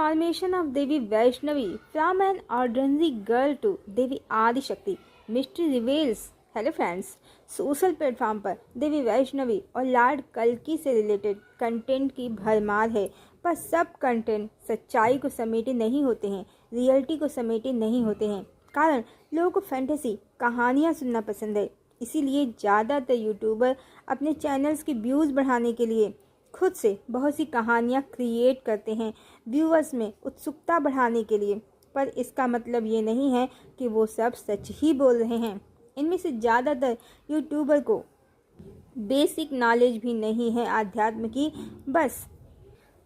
Transformation of Devi Vaishnavi from an ordinary girl to Devi Adi Shakti. Mystery reveals. Hello friends, social platform पर देवी वैष्णवी और Lord कल्की से related content की भरमार है, पर सब कंटेंट सच्चाई को समेटे नहीं होते हैं, रियलिटी को समेटे नहीं होते हैं। कारण लोगों को फैंटेसी कहानियाँ सुनना पसंद है, इसीलिए ज़्यादातर यूट्यूबर अपने चैनल्स की व्यूज़ बढ़ाने के लिए खुद से बहुत सी कहानियाँ क्रिएट करते हैं, व्यूअर्स में उत्सुकता बढ़ाने के लिए। पर इसका मतलब ये नहीं है कि वो सब सच ही बोल रहे हैं। इनमें से ज़्यादातर यूट्यूबर को बेसिक नॉलेज भी नहीं है आध्यात्म की।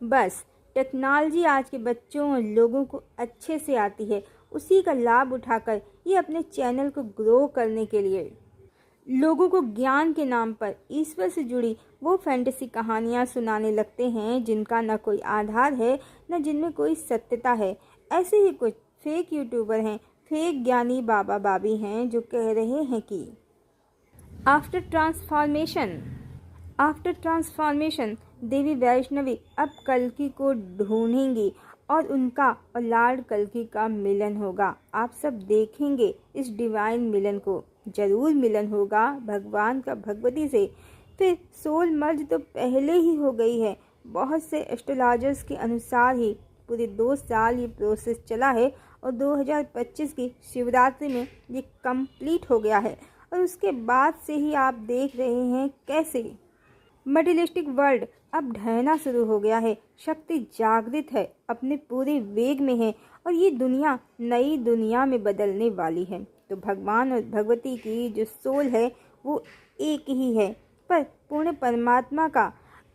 बस टेक्नोलॉजी आज के बच्चों और लोगों को अच्छे से आती है, उसी का लाभ उठाकर ये अपने चैनल को ग्रो करने के लिए लोगों को ज्ञान के नाम पर ईश्वर से जुड़ी वो फैंटेसी कहानियाँ सुनाने लगते हैं जिनका न कोई आधार है, न जिनमें कोई सत्यता है। ऐसे ही कुछ फेक यूट्यूबर हैं, फेक ज्ञानी बाबा बाबी हैं जो कह रहे हैं कि आफ्टर ट्रांसफॉर्मेशन देवी वैष्णवी अब कल्की को ढूंढेंगी और उनका और लॉर्ड कल्की का मिलन होगा। आप सब देखेंगे इस डिवाइन मिलन को, जरूर मिलन होगा भगवान का भगवती से। फिर सोल मर्ज तो पहले ही हो गई है। बहुत से एस्ट्रोलॉजर्स के अनुसार ही पूरे 2 साल ये प्रोसेस चला है और 2025 की शिवरात्रि में ये कंप्लीट हो गया है। और उसके बाद से ही आप देख रहे हैं कैसे मटेरियलिस्टिक वर्ल्ड अब ढहना शुरू हो गया है। शक्ति जागृत है, अपने पूरे वेग में है और ये दुनिया नई दुनिया में बदलने वाली है। तो भगवान और भगवती की जो सोल है वो एक ही है, पर पूर्ण परमात्मा का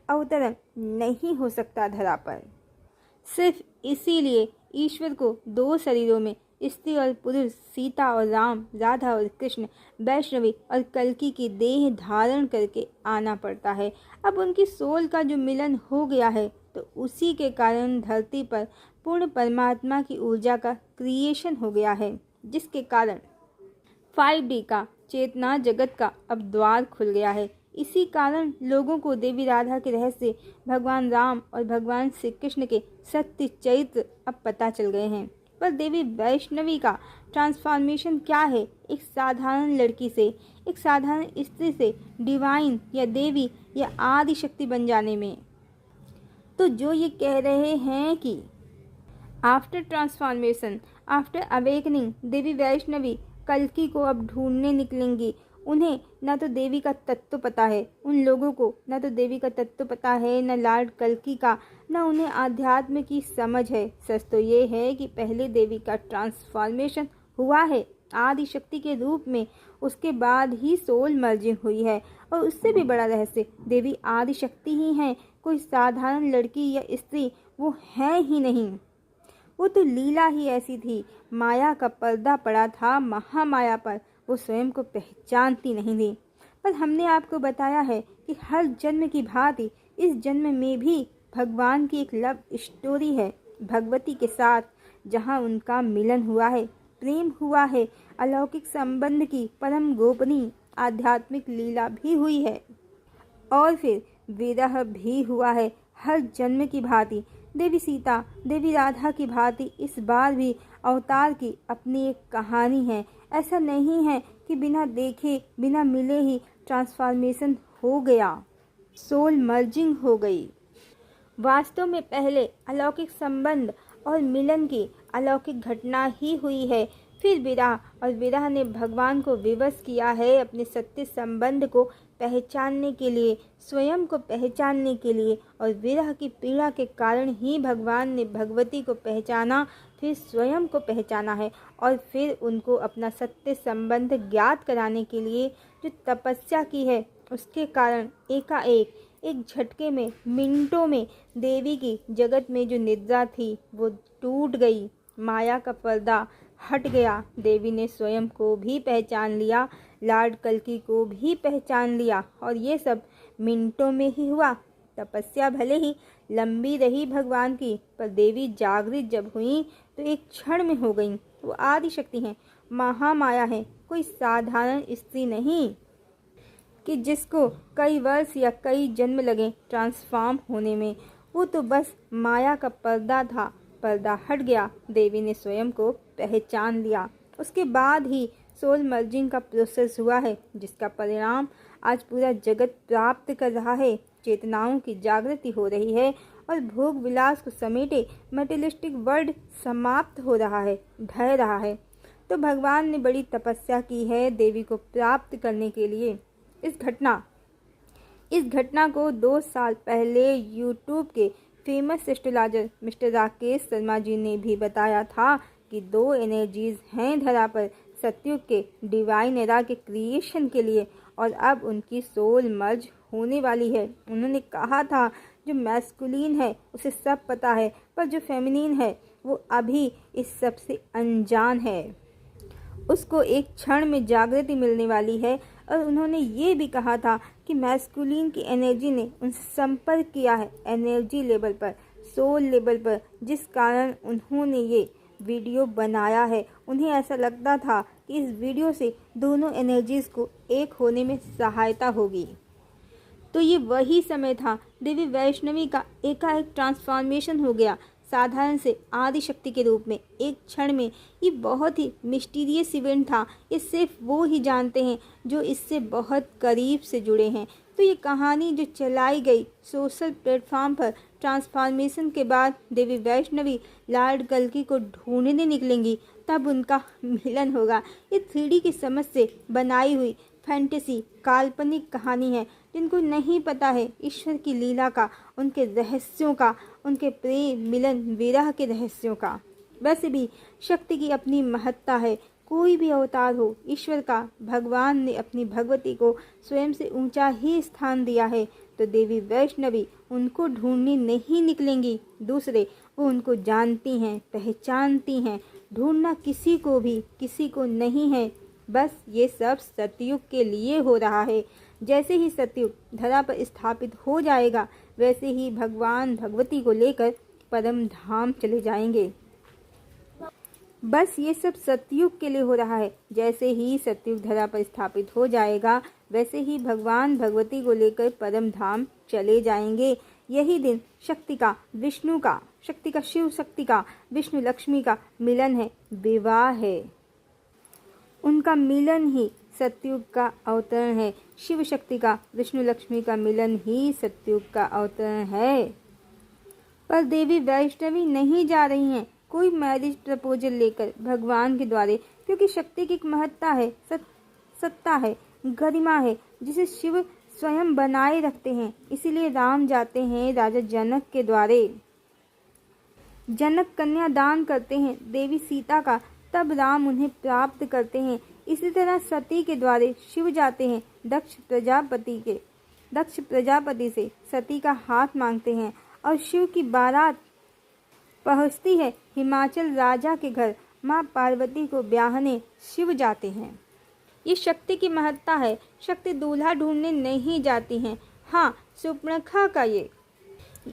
अवतरण नहीं हो सकता धरा पर। सिर्फ इसीलिए ईश्वर को 2 शरीरों में स्त्री और पुरुष, सीता और राम, राधा और कृष्ण, वैष्णवी और कल्की की देह धारण करके आना पड़ता है। अब उनकी सोल का जो मिलन हो गया है तो उसी के कारण धरती पर पूर्ण परमात्मा की ऊर्जा का क्रिएशन हो गया है, जिसके कारण 5D का चेतना जगत का अब द्वार खुल गया है। इसी कारण लोगों को देवी राधा के रहस्य, भगवान राम और भगवान श्री कृष्ण के सत्य चरित्र अब पता चल गए हैं। पर देवी वैष्णवी का ट्रांसफॉर्मेशन क्या है? एक साधारण लड़की से, एक साधारण स्त्री से डिवाइन या देवी या आदि शक्ति बन जाने में। तो जो ये कह रहे हैं कि आफ्टर ट्रांसफॉर्मेशन, आफ्टर अवेकनिंग देवी वैष्णवी कल्की को अब ढूंढने निकलेंगी, उन्हें न तो देवी का तत्व पता है, उन लोगों को न तो देवी का तत्व पता है, न लॉर्ड कल्की का, न उन्हें आध्यात्म की समझ है। सच तो ये है कि पहले देवी का ट्रांसफॉर्मेशन हुआ है आदि शक्ति के रूप में, उसके बाद ही सोल मर्जिंग हुई है। और उससे भी बड़ा रहस्य, देवी आदि शक्ति ही हैं, कोई साधारण लड़की या स्त्री वो है ही नहीं। वो तो लीला ही ऐसी थी, माया का पर्दा पड़ा था महामाया पर, वो स्वयं को पहचानती नहीं थी। पर हमने आपको बताया है कि हर जन्म की भांति इस जन्म में भी भगवान की एक लव स्टोरी है भगवती के साथ, जहां उनका मिलन हुआ है, प्रेम हुआ है, अलौकिक संबंध की परम गोपनीय आध्यात्मिक लीला भी हुई है और फिर विरह भी हुआ है। हर जन्म की भांति देवी सीता, देवी राधा की भांति इस बार भी अवतार की अपनी एक कहानी है। ऐसा नहीं है कि बिना देखे, बिना मिले ही ट्रांसफॉर्मेशन हो गया, सोल मर्जिंग हो गई। वास्तव में पहले अलौकिक संबंध और मिलन की अलौकिक घटना ही हुई है, फिर विरह, और विरह ने भगवान को विवश किया है अपने सत्य संबंध को पहचानने के लिए, स्वयं को पहचानने के लिए। और विरह की पीड़ा के कारण ही भगवान ने भगवती को पहचाना, फिर स्वयं को पहचाना है और फिर उनको अपना सत्य संबंध ज्ञात कराने के लिए जो तपस्या की है, उसके कारण एकाएक एक झटके में, मिनटों में देवी की जगत में जो निद्रा थी वो टूट गई, माया का पर्दा हट गया। देवी ने स्वयं को भी पहचान लिया, लॉर्ड कल्की को भी पहचान लिया और ये सब मिनटों में ही हुआ। तपस्या भले ही लंबी रही भगवान की, पर देवी जागृत जब हुई तो एक क्षण में हो गई। वो आदि शक्ति हैं, महामाया है, कोई साधारण स्त्री नहीं कि जिसको कई वर्ष या कई जन्म लगे ट्रांसफॉर्म होने में। वो तो बस माया का पर्दा था, पर्दा हट गया। देवी ने स्वयं को पहचान लिया। उसके बाद ही सोल मर्जिंग का प्रोसेस हुआ है, जिसका परिणाम आज पूरा जगत प्राप्त कर रहा है। चेतनाओं की जागृति हो रही है और भोग विलास को समेटे मटेरियलिस्टिक वर्ल्ड समाप्त हो रहा है, ढह रहा है। तो भगवान ने बड़ी तपस्या की है देवी को प्राप्त करने के लिए। इस घटना को 2 साल पहले यूट्यूब के famous astrologer mister Rakesh Sharma ji ने भी बताया था कि 2 एनर्जीज हैं धरा पर सतयुग के डिवाइन एरा के क्रिएशन के लिए, और अब उनकी सोल मर्ज होने वाली है। उन्होंने कहा था जो मैस्कुलिन है उसे सब पता है, पर जो फेमिनिन है वो अभी इस सब से अनजान है। उसको एक क्षण में जागृति मिलने वाली है। और उन्होंने ये भी कहा था कि मैस्कुलिन की एनर्जी ने उनसे संपर्क किया है एनर्जी लेवल पर, सोल लेवल पर, जिस कारण उन्होंने ये वीडियो बनाया है। उन्हें ऐसा लगता था कि इस वीडियो से दोनों एनर्जीज़ को एक होने में सहायता होगी। तो ये वही समय था देवी वैष्णवी का एकाएक ट्रांसफॉर्मेशन हो गया, साधारण से आदि शक्ति के रूप में, एक क्षण में। ये बहुत ही मिस्टीरियस इवेंट था। ये सिर्फ वो ही जानते हैं जो इससे बहुत करीब से जुड़े हैं। तो ये कहानी जो चलाई गई सोशल प्लेटफॉर्म पर, ट्रांसफॉर्मेशन के बाद देवी वैष्णवी लॉर्ड कल्कि को ढूंढने निकलेंगी, तब उनका मिलन होगा। ये 3D की समझ से बनाई हुई फैंटेसी काल्पनिक कहानी है। जिनको नहीं पता है ईश्वर की लीला का, उनके रहस्यों का, उनके प्रेम मिलन विरह के रहस्यों का। वैसे भी शक्ति की अपनी महत्ता है। कोई भी अवतार हो ईश्वर का, भगवान ने अपनी भगवती को स्वयं से ऊंचा ही स्थान दिया है। तो देवी वैष्णवी उनको ढूंढने नहीं निकलेंगी दूसरे, वो उनको जानती हैं, पहचानती हैं। ढूंढना किसी को भी किसी को नहीं है। बस ये सब सतयुग के लिए हो रहा है। जैसे ही सतयुग धरा पर स्थापित हो जाएगा, वैसे ही भगवान भगवती को लेकर परम धाम चले जाएंगे। बस ये सब सतयुग के लिए हो रहा है। जैसे ही सतयुग धरा पर स्थापित हो जाएगा, वैसे ही भगवान भगवती को लेकर परम धाम चले जाएंगे। यही दिन शक्ति का विष्णु का, शक्ति का शिव शक्ति का, विष्णु लक्ष्मी का मिलन है, विवाह है। उनका मिलन ही सतयुग का अवतरण है। शिव शक्ति का विष्णु लक्ष्मी का मिलन ही सतयुग का अवतरण है। पर देवी वैष्णवी नहीं जा रही हैं कोई मैरिज प्रपोजल लेकर भगवान के द्वारे, क्योंकि शक्ति की एक महत्ता है, सत्ता है, गरिमा है, जिसे शिव स्वयं बनाए रखते हैं। इसीलिए राम जाते हैं राजा जनक के द्वारे। जनक कन्या दान करते हैं देवी सीता का, तब राम उन्हें प्राप्त करते हैं। इसी तरह सती के द्वारे शिव जाते हैं दक्ष प्रजापति से सती का हाथ मांगते हैं, और शिव की बारात पहुंचती है हिमाचल राजा के घर। माँ पार्वती को ब्याहने शिव जाते हैं। ये शक्ति की महत्ता है। शक्ति दूल्हा ढूंढने नहीं जाती हैं। हाँ, सुपर्णखा का ये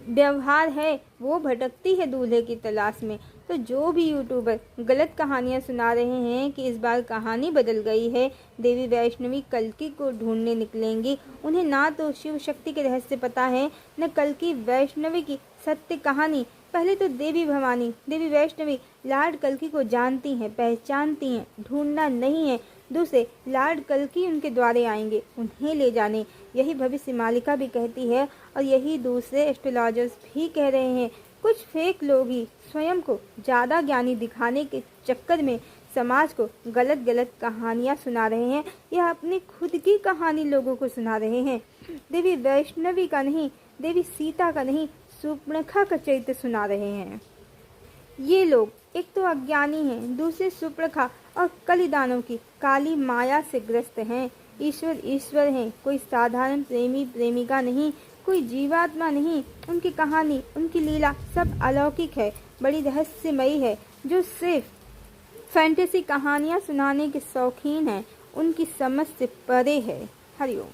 व्यवहार है, वो भटकती है दूल्हे की तलाश में। तो जो भी यूट्यूबर गलत कहानियां सुना रहे हैं कि इस बार कहानी बदल गई है, देवी वैष्णवी कल्कि को ढूंढने निकलेंगी, उन्हें ना तो शिव शक्ति के रहस्य पता है, न कल्कि वैष्णवी की सत्य कहानी। पहले तो देवी भवानी, देवी वैष्णवी लॉर्ड कल्कि को जानती हैं, पहचानती हैं, ढूंढना नहीं है। दूसरे लॉर्ड कल्कि उनके द्वारे आएंगे उन्हें ले जाने। यही भविष्य मालिका भी कहती है, और यही दूसरे एस्ट्रोलॉजर्स भी कह रहे हैं। कुछ फेक लोग ही स्वयं को ज़्यादा ज्ञानी दिखाने के चक्कर में समाज को गलत गलत कहानियाँ सुना रहे हैं, या अपनी खुद की कहानी लोगों को सुना रहे हैं। देवी वैष्णवी का नहीं, देवी सीता का नहीं, सुपर्णखा का चरित्र सुना रहे हैं। ये लोग एक तो अज्ञानी हैं, दूसरे सुपर्णखा और कलिदानव की काली माया से ग्रस्त हैं। ईश्वर हैं, कोई साधारण प्रेमी प्रेमिका नहीं, कोई जीवात्मा नहीं। उनकी कहानी, उनकी लीला सब अलौकिक है, बड़ी रहस्यमयी है। जो सिर्फ फैंटेसी कहानियाँ सुनाने के शौकीन हैं, उनकी समझ से परे है। हरिओम।